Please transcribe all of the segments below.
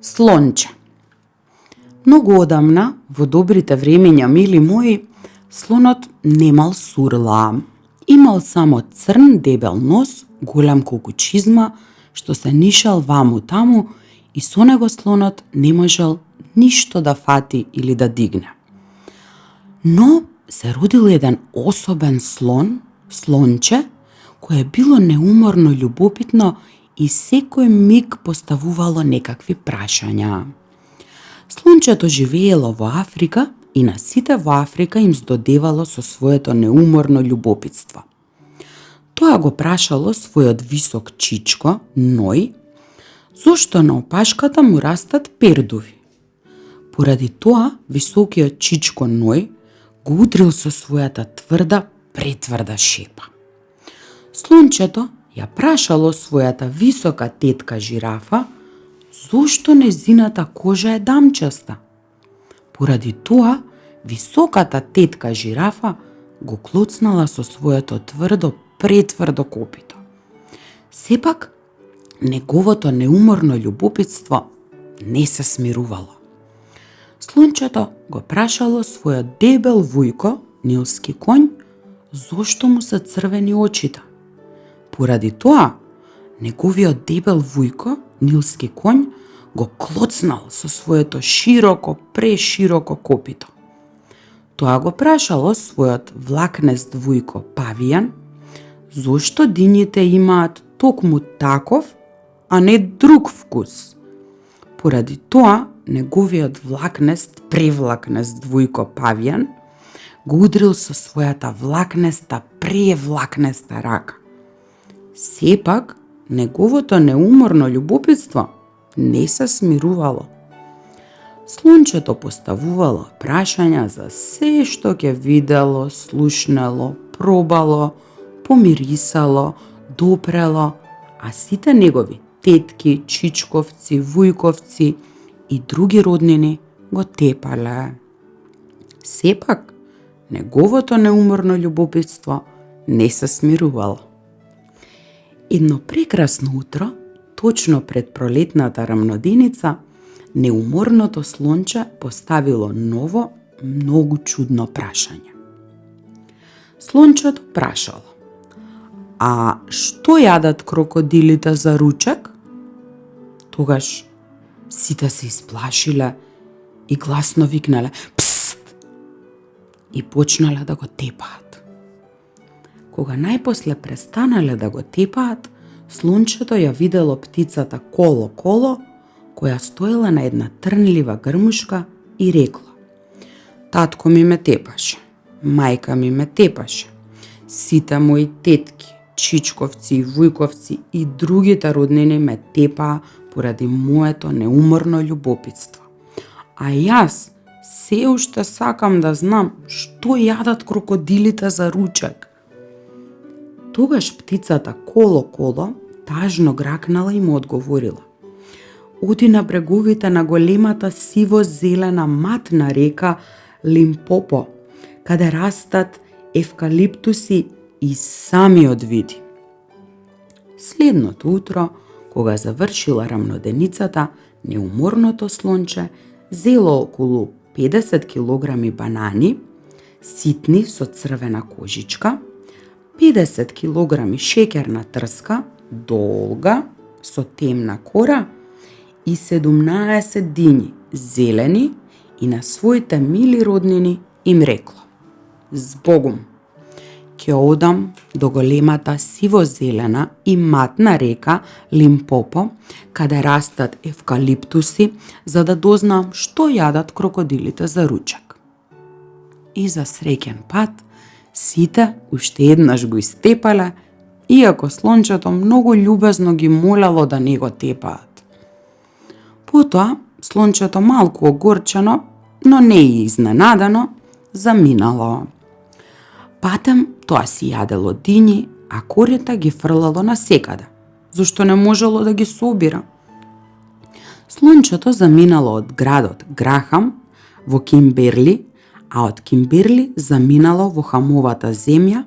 Слонче. Многу одамна, во добрите времења, мили мои, слонот немал сурла. Имал само црн дебел нос, голем колку чизма, што се нишал ваму таму и со него слонот не можел ништо да фати или да дигне. Но се родил еден особен слон, слонче, кое било неуморно љубопитно и секој миг поставувало некакви прашања. Слончето живеело во Африка и на сите во Африка им здодевало со своето неуморно љубопитство. Тоа го прашало својот висок чичко, Ној, зошто на опашката му растат пердуви. Поради тоа, високиот чичко Ној го удрил со својата тврда, претврда шепа. Слончето ја прашало својата висока тетка жирафа зошто незината кожа е дамчаста. Поради тоа, високата тетка жирафа го клоцнала со своето тврдо, претврдо копито. Сепак, неговото неуморно љубопитство не се смирувало. Слончето го прашало својот дебел вујко, нилски конј, зошто му се црвени очите. Поради тоа, неговиот дебел вујко, нилски конј, го клоцнал со своето широко, прешироко копито. Тоа го прашало својот влакнест вујко, павијан, зошто дињите имаат токму таков, а не друг вкус. Поради тоа, неговиот влакнест, превлакнест вујко, павијан, го удрил со својата влакнеста, превлакнеста рака. Сепак, неговото неуморно љубопитство не се смирувало. Слончето поставувало прашања за се што ќе видело, слушнело, пробало, помирисало, допрело, а сите негови тетки, чичковци, вујковци и други роднини го тепале. Сепак, неговото неуморно љубопитство не се смирувало. Едно прекрасно утро, точно пред пролетната рамноденица, неуморното слонче поставило ново, многу чудно прашање. Слончето прашало: а што јадат крокодилите за ручек? Тогаш сите се исплашиле и гласно викнале пст и почнале да го тепаат. Кога најпосле престанале да го тепаат, слончето ја видело птицата Коло, која стоела на една трнлива грмушка и рекло: татко ми ме тепаше, мајка ми ме тепаше, сите мои тетки, чичковци и вујковци и другите роднини ме тепаа поради моето неуморно љубопитство. А јас се уште сакам да знам што јадат крокодилите за ручек. Тогаш птицата Коло тажно гракнала и му одговорила: оди на бреговите на големата сиво-зелена матна река Лимпопо, каде растат евкалиптуси и сами одвиди. Следното утро, кога завршила рамноденицата, неуморното слонче зело околу 50 килограми банани, ситни со црвена кожичка, 50 килограми шеќерна трска, долга, со темна кора, и 17 дињи, зелени, и на своите мили роднини им рекло: збогум, ќе одам до големата сиво-зелена и матна река Лимпопо, каде растат евкалиптуси, за да дознам што јадат крокодилите за ручек. И за среќен пат, сите уште еднаш го истепале, иако слончето многу љубезно ги молело да не го тепаат. Потоа, слончето малку огорчено, но не и изненадено, заминало. Патем тоа си јадело дињи, а корите ги фрлало насекаде, зашто не можело да ги собира. Слончето заминало од градот Грахам во Кимберли, а од Кимберли заминало во Хамовата земја,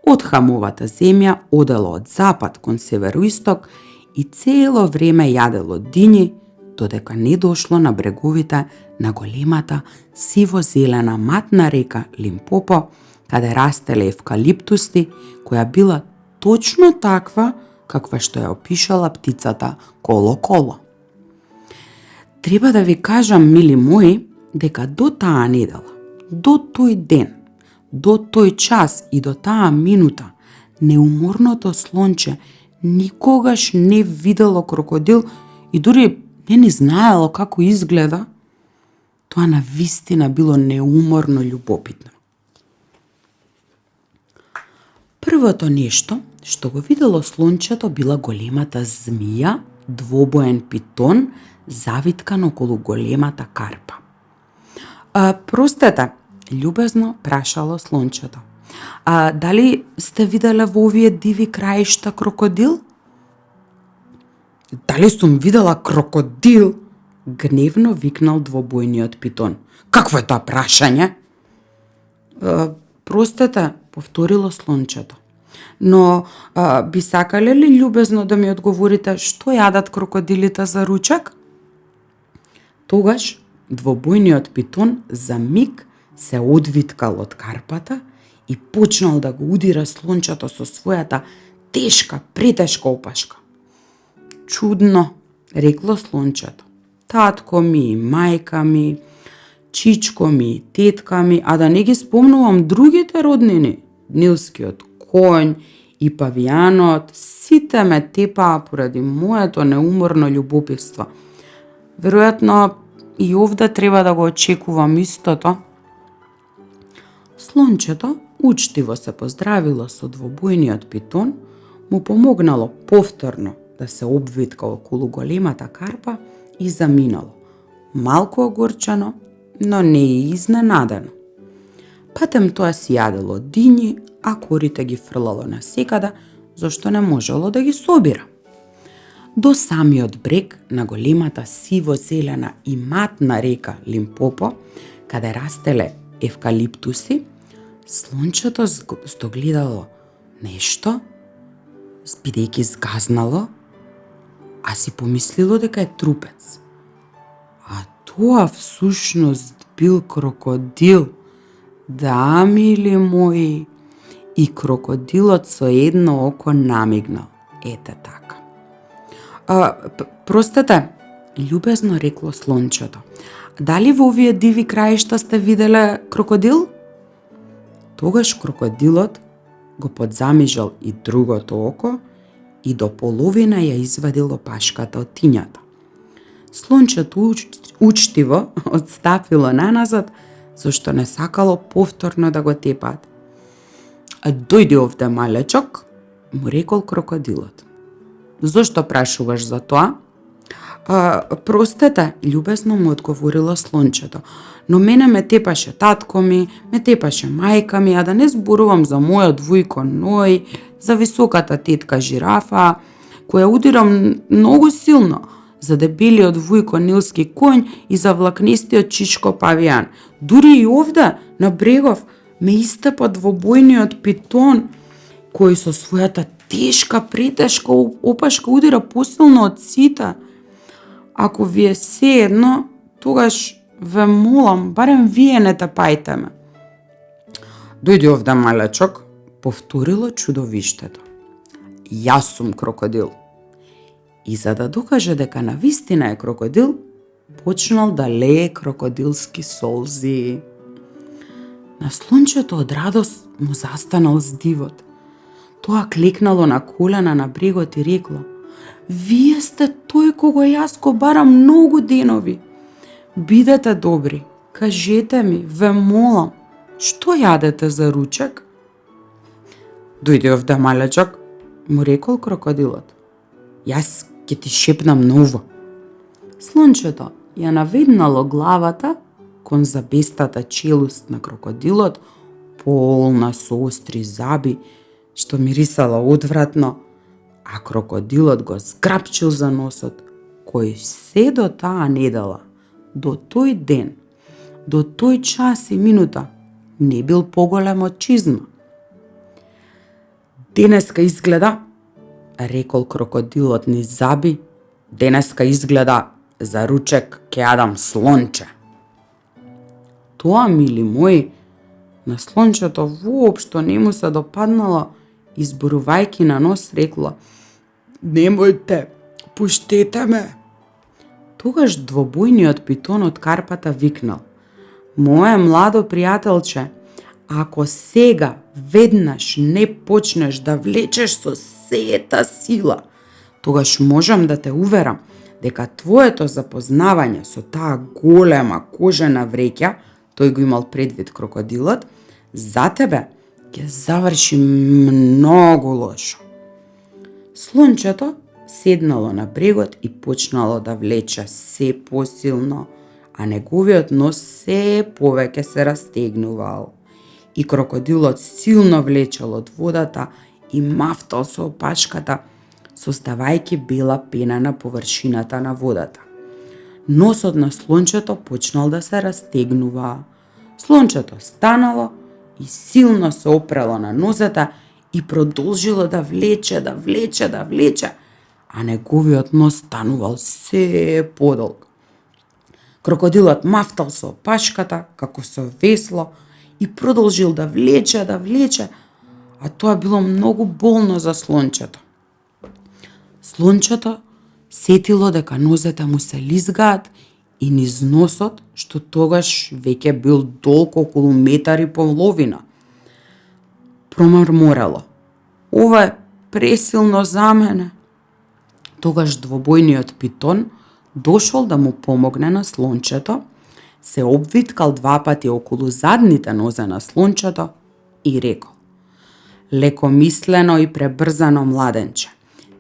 од Хамовата земја одело од запад кон североисток и цело време јадело дињи, додека не дошло на бреговите на големата сиво-зелена матна река Лимпопо, каде растеле евкалиптуси, која била точно таква каква што ја опишала птицата Коло-Коло. Треба да ви кажам, мили мои, дека до таа недела, до тој ден, до тој час и до таа минута, неуморното слонче никогаш не видело крокодил и дури не ни знаело како изгледа. Тоа навистина било неуморно љубопитно. Првото нешто што го видело слончето била големата змија, двобоен питон, завиткан околу големата карпа. Простете, љубезно прашало слончето. Дали сте виделе во овие диви краишта крокодил? Дали сум видела крокодил? Гневно викнал двобојниот питон. Какво е тоа прашање? Простете, повторило слончето. Но би сакале ли љубезно да ми одговорите што јадат крокодилите за ручек? Тогаш двобојниот питон за миг се одвиткал од карпата и почнал да го удира слончето со својата тешка, претешка опашка. Чудно, рекло слончето. Татко ми, мајка ми, чичко ми, тетка ми, а да не ги спомнувам другите роднини, нилскиот конј и павијанот, сите ме тепаа поради моето неуморно љубопитство. Веројатно и овде треба да го очекувам истото. Слончето учтиво се поздравило со двобојниот питон, му помогнало повторно да се обвитка околу големата карпа и заминало. Малку огорчено, но не и изненадено. Патем тоа си јадело дињи, а корите ги фрлало насекаде, зашто не можело да ги собира. До самиот брег на големата сиво-зелена и матна река Лимпопо, каде растеле евкалиптуси, слончето стогледало нешто, бидејќи згазнало, а си помислило дека е трупец. А тоа всушност бил крокодил. Да, мили мои, и крокодилот со едно око намигнал. Ете така. Простете, љубезно рекло слончето. Дали во овие диви краишта сте виделе крокодил? Тогаш крокодилот го подзамижал и другото око и до половина ја извадил опашката од тињата. Слончето учтиво одстапило наназад, зашто не сакало повторно да го тепаат. Дојди овде, малечок, му рекол крокодилот. Зошто прашуваш за тоа? Простете, љубезно му одговорило слончето, но мене ме тепаше татко ми, ме тепаше мајка ми, а да не зборувам за мојот вујко Ној, за високата тетка жирафа, која удира многу силно, за дебелиот вујко нилски конј и за влакнистиот чичко павијан. Дури и овде, на брегов, ме истепа двобојниот питон, кој со својата тешка, претешка опашка удира посилно од сите. Ако ви е седно, тогаш ве молам, барем вие не тепајте ме. Дојди овде, малечок, повторило чудовиштето. Јас сум крокодил. И за да докаже дека навистина е крокодил, почнал да лее крокодилски солзи. На слончето од радост му застанал здивот. Тоа клекнало на колена на брегот и рекло: Вие сте тој кого јас го барам многу денови. Бидете добри, кажете ми, ве молам, што јадете за ручек? Дојди овде, малечок, му рекол крокодилот. Јас ќе ти шепнам ново. Слончето ја наведнало главата кон забестата челуст на крокодилот, полна со остри заби, што мирисала одвратно, а крокодилот го зграпчил за носот, кој се до таа недела, до тој ден, до тој час и минута, не бил поголем од чизма. Денеска изгледа, рекол крокодилот низ заби, денеска изгледа за ручек ќе јадам слонче. Тоа, мили мои, на слончето воопшто не му се допаднало и зборувајќи на нос рекло: "Немојте, пуштете ме." Тогаш двобојниот питон од карпата викнал: "Мое младо пријателче, ако сега веднаш не почнеш да влечеш со сета сила, тогаш можам да те уверам дека твоето запознавање со таа голема кожена вреќа," тој го имал предвид крокодилот, "за тебе ќе заврши многу лошо." Слончето седнало на брегот и почнало да влече се посилно, а неговиот нос се повеќе се растегнувал. И крокодилот силно влечел од водата и мафтал со опашката, составајќи бела пена на површината на водата. Носот на слончето почнал да се растегнува. Слончето станало и силно се опрело на нозете и продолжило да влече, а неговиот нос станувал се подолг. Крокодилот мафтал со опашката како со весло и продолжил да влече, а тоа било многу болно за слончето. Слончето сетило дека нозете му се лизгаат и низ носот, што тогаш веќе бил долг околу метар и половина. Промрморело: "Ова е пресилно за мене." Тогаш двобојниот питон дошол да му помогне на слончето, се обвиткал два пати околу задните нозе на слончето и рекол: "Лекомислено и пребрзано, младенче.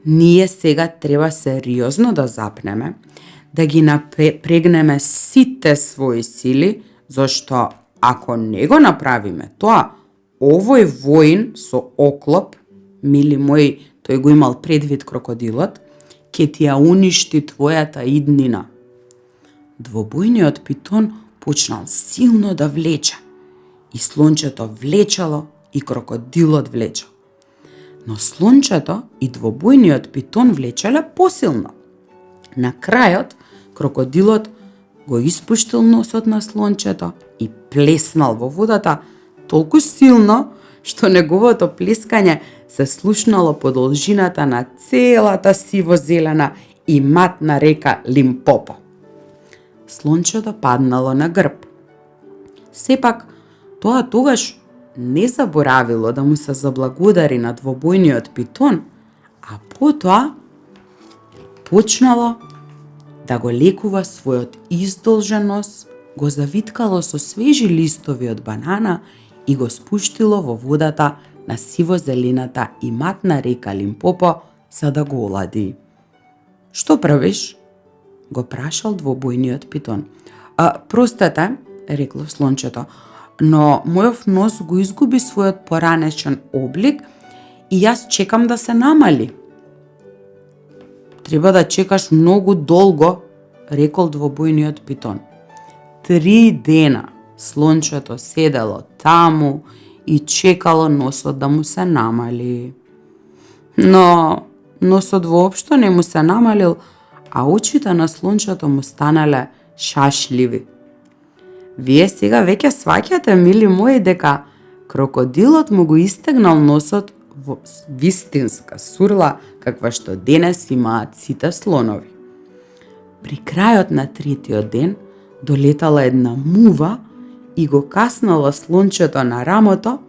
Ние сега треба сериозно да запнеме, да ги напрегнеме сите своји сили, зашто ако не го направиме тоа, овој воин со оклоп," мили мои, тој го имал предвид крокодилот, "ќе ти ја уништи твојата иднина." Двобојниот питон почнал силно да влече. И слончето влечело и крокодилот влечел. Но слончето и двобојниот питон влечеле посилно. На крајот, крокодилот го испуштил носот на слончето и плеснал во водата толку силно, што неговото плескање се слушнало по должината на целата сиво-зелена и матна река Лимпопо. Слончето паднало на грб. Сепак, тоа тогаш не заборавило да му се заблагодари на двобојниот питон, а потоа почнало да го лекува својот издолжен нос, го завиткало со свежи листови од банана и го спуштило во водата на сиво-зелената и матна река Лимпопо за да го олади. "Што правиш?" го прашал двобојниот питон. Простете," рекло слончето, "но мојов нос го изгуби својот поранешен облик и јас чекам да се намали." "Треба да чекаш многу долго," рекол двобојниот питон. 3 дена слончето седело таму и чекало носот да му се намали. Но носот воопшто не му се намалил, а очите на слончето му станале шашливи. Вие сега веќе сваќате, мили мои, дека крокодилот му го истегнал носот во вистинска сурла, каква што денес имаат сите слонови. При крајот на 3-тиот ден долетала една мува и го каснала слончето на рамото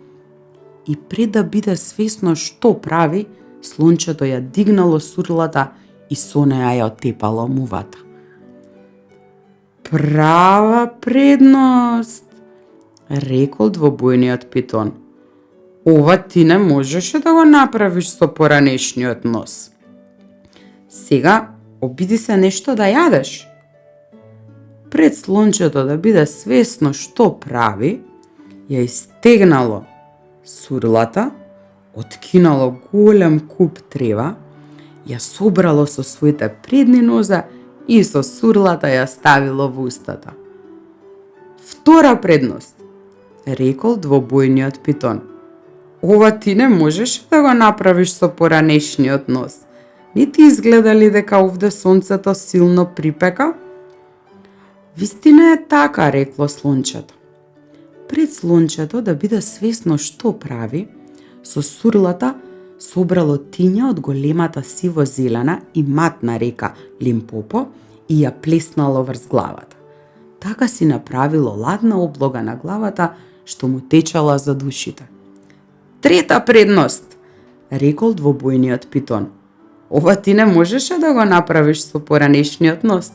и пред да биде свесно што прави, слончето ја дигнало сурлата и со неја ја отепало мувата. "Права предност," рекол двобојниот питон. "Ова ти не можеше да го направиш со поранешниот нос. Сега обиди се нешто да јадеш." Пред слончето да биде свесно што прави, ја истегнало сурлата, откинало голем куп трева, ја собрало со своите предни нозе и со сурлата ја ставило во устата. "Втора предност," рекол двобојниот питон. "Ова ти не можеш да го направиш со поранешниот нос. Не ти изгледа ли дека овде сонцето силно припека?" Вистина е така, рекло слончето. Пред слончето да биде свесно што прави, со сурлата собрало тиња од големата сиво-зелена и матна река Лимпопо и ја плеснало врз главата. Така си направило ладна облога на главата, што му течала за душите. Трета предност, рекол двобојниот питон. Ова ти не можеше да го направиш со поранешниот ност.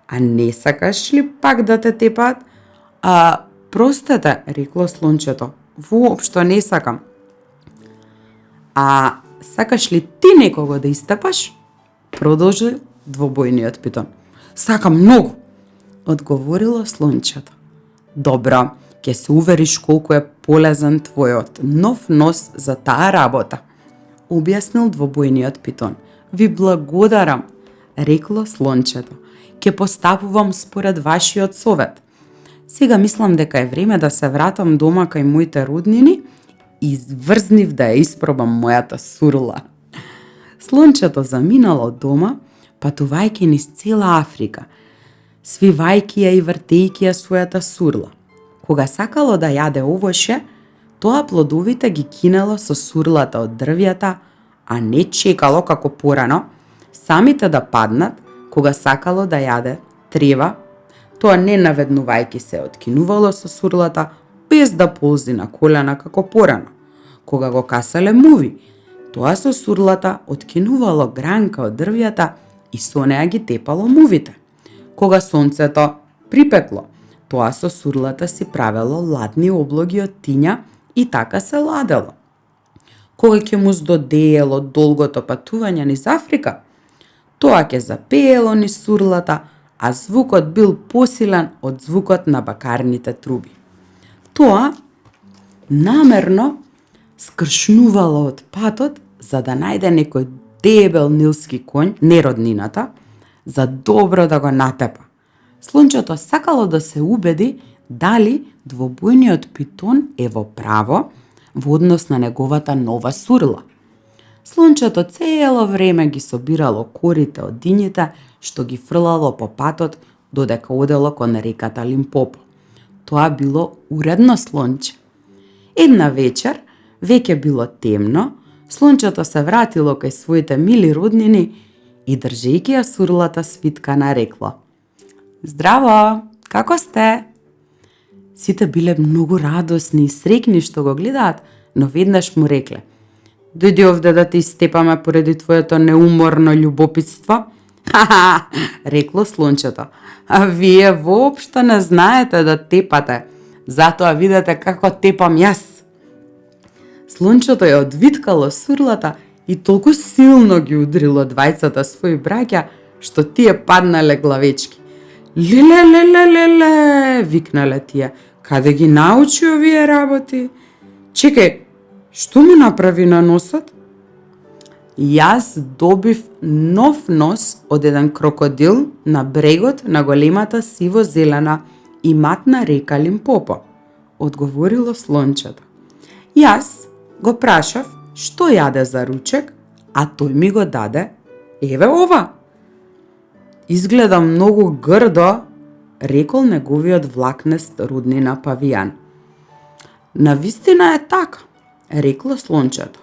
А не сакаш ли пак да те тепат? Простете, рекло слончето, воопшто не сакам. А сакаш ли ти некого да истепаш? Продолжи двобојниот питон. Сакам многу, одговорило слончето. Добро, ќе се увериш колку е полезен твојот нов нос за таа работа, објаснил двобојниот питон. Ви благодарам, рекло слончето. Ќе постапувам според вашиот совет. Сега мислам дека е време да се вратам дома кај моите роднини и врзнив да ја испробам мојата сурла. Слончето заминало дома, патувајќи низ цела Африка, свивајќи ја и вртејќи ја својата сурла. Кога сакало да јаде овоше, тоа плодовите ги кинело со сурлата од дрвјата, а не чекало како порано самите да паднат. Кога сакало да јаде трева, тоа не наведнувајќи се откинувало со сурлата, без да ползи на колена како порано. Кога го каселе муви, тоа со сурлата откинувало гранка од дрвјата и со неа ги тепало мувите. Кога сонцето припекло, тоа со сурлата си правело ладни облоги од тиња и така се ладело. Кога ќе му здодеело долгото патување низ Африка, тоа ќе запеело низ сурлата, а звукот бил посилен од звукот на бакарните труби. Тоа намерно скршнувало од патот за да најде некој дебел нилски конј, нероднината, за добро да го натепа. Слончето сакало да се убеди дали двобојниот питон е во право во однос на неговата нова сурла. Слончето цело време ги собирало корите од дињите што ги фрлало по патот додека одело кон реката Лимпопо. Тоа било уредно слонче. Една вечер, веќе било темно, слончето се вратило кај своите мили роднини и држејќи ја сурлата свиткана рекло: Здраво, како сте? Сите биле многу радосни и среќни што го гледаат, но веднаш му рекле: Дојди овде да те истепаме поради твоето неуморно љубопитство. Ха-ха, рекло слончето. А вие воопшто не знаете да тепате, затоа видете како тепам јас. Слончето ја одвиткало сурлата и толку силно ги удрило двајцата своји браќа, што тие паднале главечки. Леле, викнале тие. Каде ги научи овие работи? Чекај, што му направи на носот? Јас добив нов нос од еден крокодил на брегот на големата сиво-зелена и матна река Лимпопо, одговорило слончето. Јас го прашав што јаде за ручек, а тој ми го даде, еве ова. Изгледа многу грдо, рекол неговиот влакнест роднина павијан. Навистина е така, рекло слончето,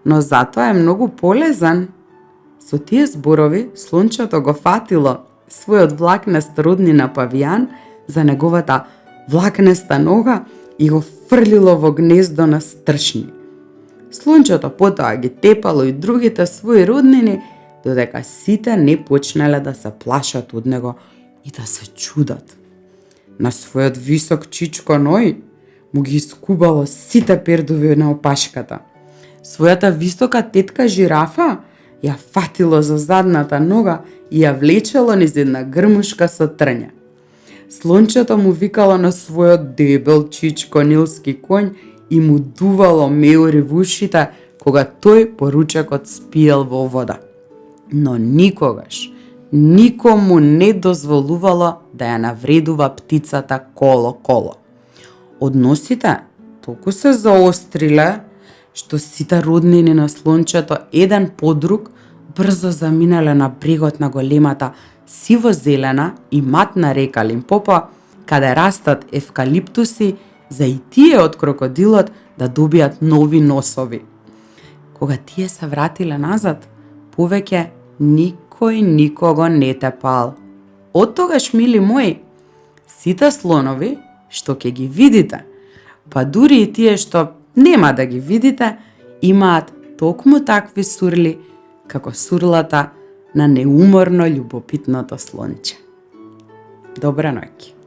но затоа е многу полезен. Со тие зборови слончето го фатило својот влакнест роднина павијан за неговата влакнеста нога и го фрлило во гнездо на стршни. Слончето потоа ги тепало и другите своји роднини, додека сите не почнале да се плашат од него и да се чудат. На својот висок чичко ној му ги искубало сите пердови на опашката. Својата висока тетка жирафа ја фатило за задната нога и ја влечело низ една грмушка со трња. Слончето му викало на својот дебел чичко нилски конј и му дувало меури во ушите кога тој по ручекот спиел во вода. Но никогаш, никому не дозволувало да ја навредува птицата коло. Односите толку се заостриле, што сите роднини на слончето еден по друг брзо заминале на брегот на големата сиво-зелена и матна река Лимпопо, каде растат евкалиптуси, за и тие од крокодилот да добијат нови носови. Кога тие се вратиле назад, повеќе никој никого не тепал. Од тогаш, мили мои, сите слонови што ќе ги видите, па дури и тие што нема да ги видите, имаат токму такви сурли како сурлата на неуморно љубопитното слонче. Добра ноќ.